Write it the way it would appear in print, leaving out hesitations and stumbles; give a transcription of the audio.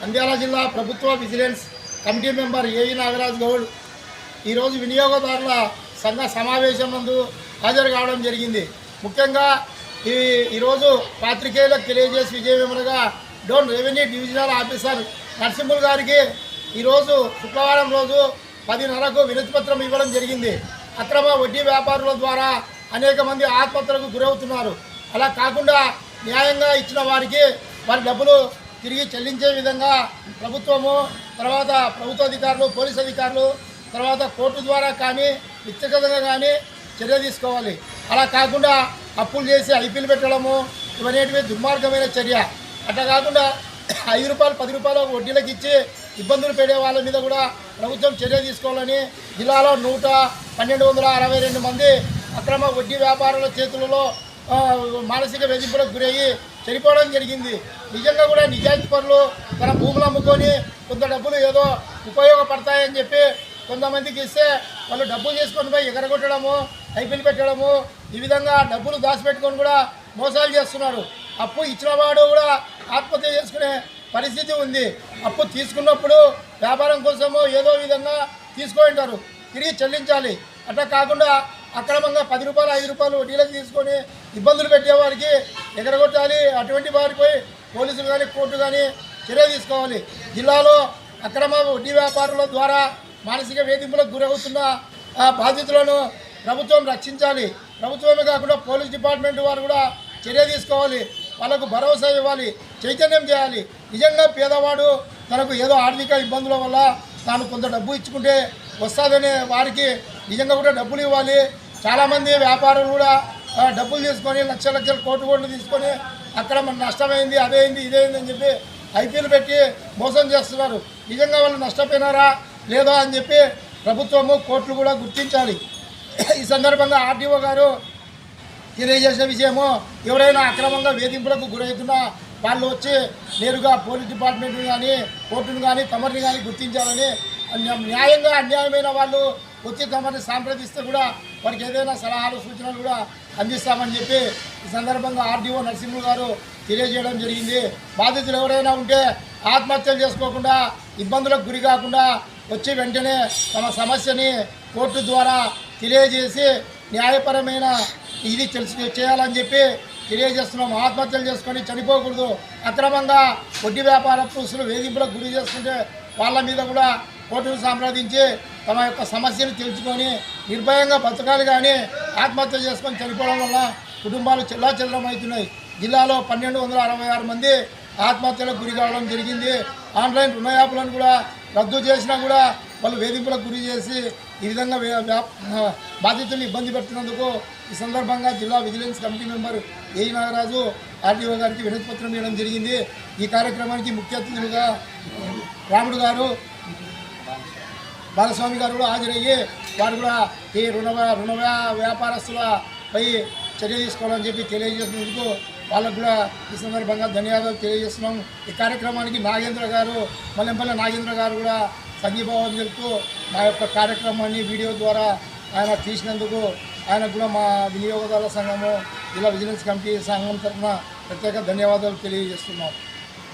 నంద్యాల జిల్లా ప్రభుత్వ vigilance committee member AE Nagaraj Goud ఈరోజు వినియోగదారుల సంఘ సమావేశం నందు హాజరు కావడం జరిగింది. ముఖ్యంగా ఈరోజు పాత్రికేయులకు తెలియజేసి విజయమేమనగా Dhone revenue divisional officer Narasimhulu గారికి ఈరోజు శుక్రవారం రోజు 10:30కు వినతిపత్రం ఇవ్వడం జరిగింది. అక్రమ వడ్డీ వ్యాపారుల ద్వారా అనేక మంది ఆత్మహత్యలకు గురవుతున్నారు. అలా కాకుండా న్యాయంగా ఇచ్చిన వారికి వారి డబ్బులు తిరిగి చెల్లించే విధంగా ప్రభుత్వము, తర్వాత ప్రభుత్వ అధికారులు, పోలీసు అధికారులు, తర్వాత కోర్టు ద్వారా కానీ వ్యక్తిగతంగా కానీ చర్య తీసుకోవాలి. అలా కాకుండా అప్పులు చేసి ఐపీలు పెట్టడము ఇవనేటివి దుర్మార్గమైన చర్య. అట్లా కాకుండా 5 రూపాయలు 10 రూపాయలు వడ్డీలకు ఇచ్చి ఇబ్బందులు పెట్టే వాళ్ళ మీద కూడా ప్రభుత్వం చర్య తీసుకోవాలని జిల్లాలో 1,1262 మంది అక్రమ వడ్డీ వ్యాపారుల చేతులలో మానసిక వేధింపులకు గురయ్యి చనిపోవడం జరిగింది. నిజంగా కూడా నిజాయితీ పరులు తన భూములు అమ్ముకొని కొంత డబ్బులు ఏదో ఉపయోగపడతాయని చెప్పి కొంతమందికి ఇస్తే వాళ్ళు డబ్బులు చేసుకొని పోయి ఎగరగొట్టడము, ఐపీలు పెట్టడము, ఈ విధంగా డబ్బులు దాచిపెట్టుకొని కూడా మోసాలు చేస్తున్నారు. అప్పు ఇచ్చిన వాడు కూడా ఆత్మహత్య చేసుకునే పరిస్థితి ఉంది. అప్పు తీసుకున్నప్పుడు వ్యాపారం కోసమో ఏదో విధంగా తీసుకుంటారు, తిరిగి చెల్లించాలి. అట్లా కాకుండా అక్రమంగా 10 రూపాయలు 5 రూపాయలు వడ్డీలకు తీసుకొని ఇబ్బందులు పెట్టేవారికి ఎగరగొట్టాలి. అటువంటి వారిపై పోలీసులు కానీ కోర్టు కానీ చర్య తీసుకోవాలి. జిల్లాలో అక్రమ వడ్డీ వ్యాపారుల ద్వారా మానసిక వేధింపులకు గురవుతున్న బాధితులను ప్రభుత్వం రక్షించాలి. ప్రభుత్వమే కాకుండా పోలీస్ డిపార్ట్మెంట్ వారు కూడా చర్య తీసుకోవాలి. వాళ్ళకు భరోసా ఇవ్వాలి, చైతన్యం చేయాలి. నిజంగా పేదవాడు తనకు ఏదో ఆర్థిక ఇబ్బందుల వల్ల తాను కొంత డబ్బు ఇచ్చుకుంటే వస్తుందనే వారికి నిజంగా కూడా డబ్బులు ఇవ్వాలి. చాలామంది వ్యాపారులు కూడా డబ్బులు తీసుకొని లక్షల కోట్లు తీసుకొని అక్కడ మన నష్టమైంది, అదేంది ఇదేంది అని చెప్పి ఐపీలు పెట్టి మోసం చేస్తున్నారు. నిజంగా వాళ్ళు నష్టపోయినారా లేదా అని చెప్పి ప్రభుత్వము, కోర్టులు కూడా గుర్తించాలి. ఈ సందర్భంగా ఆర్డీఓ గారు తెలియజేసే విషయము, ఎవరైనా అక్రమంగా వేధింపులకు గురవుతున్నా వాళ్ళు వచ్చి నేరుగా పోలీస్ డిపార్ట్మెంట్ని కానీ కోర్టును కానీ తమరిని కానీ గుర్తించాలని, న్యాయంగా అన్యాయమైన వాళ్ళు వచ్చి తమని సంప్రదిస్తే కూడా వారికి ఏదైనా సలహాలు సూచనలు కూడా అందిస్తామని చెప్పి ఈ సందర్భంగా ఆర్డీఓ నరసింహులు గారు తెలియజేయడం జరిగింది. బాధితులు ఎవరైనా ఉంటే ఆత్మహత్యలు చేసుకోకుండా, ఇబ్బందులకు గురి కాకుండా వచ్చి వెంటనే తమ సమస్యని కోర్టు ద్వారా తెలియజేసి న్యాయపరమైన ఇది చేయాలని చెప్పి తెలియజేస్తున్నాం. ఆత్మహత్యలు చేసుకొని చనిపోకూడదు. అక్రమంగా వడ్డీ వ్యాపారస్తులు వేధింపులకు గురి చేస్తుంటే వాళ్ళ మీద కూడా కోర్టును సంప్రదించి తమ యొక్క సమస్యను తెలుసుకొని నిర్భయంగా బతకాలి. కానీ ఆత్మహత్య చేసుకొని చనిపోవడం వల్ల కుటుంబాలు చెల్లాచెదరమవుతున్నాయి. జిల్లాలో 1,266 మంది ఆత్మహత్యలకు గురి కావడం జరిగింది. ఆన్లైన్ రుణ యాప్లను కూడా రద్దు చేసినా కూడా వాళ్ళు వేధింపులకు గురి చేసి ఈ విధంగా బాధితులను ఇబ్బంది పెడుతున్నందుకు ఈ సందర్భంగా జిల్లా vigilance committee member AE Nagaraju RDO గారికి వినతిపత్రం ఇవ్వడం జరిగింది. ఈ కార్యక్రమానికి ముఖ్య అతిథులుగా రాముడు గారు, బాలస్వామి గారు కూడా హాజరయ్యి వారు కూడా ఈ రుణ వ్యాపారస్తులపై చర్య తీసుకోవాలని చెప్పి తెలియజేసినందుకు వాళ్ళకు కూడా ఈ సందర్భంగా ధన్యవాదాలు తెలియజేస్తున్నాం. ఈ కార్యక్రమానికి నాగేంద్ర గారు, మల్లెంపల్లి నాగేంద్ర గారు కూడా సంఘీభావం తెలుపుతూ మా యొక్క కార్యక్రమాన్ని వీడియో ద్వారా ఆయన తీసినందుకు ఆయనకు కూడా మా వినియోగదారుల సంఘము, జిల్లా విజిలెన్స్ కమిటీ సంఘం తరఫున ప్రత్యేక ధన్యవాదాలు తెలియజేస్తున్నాం.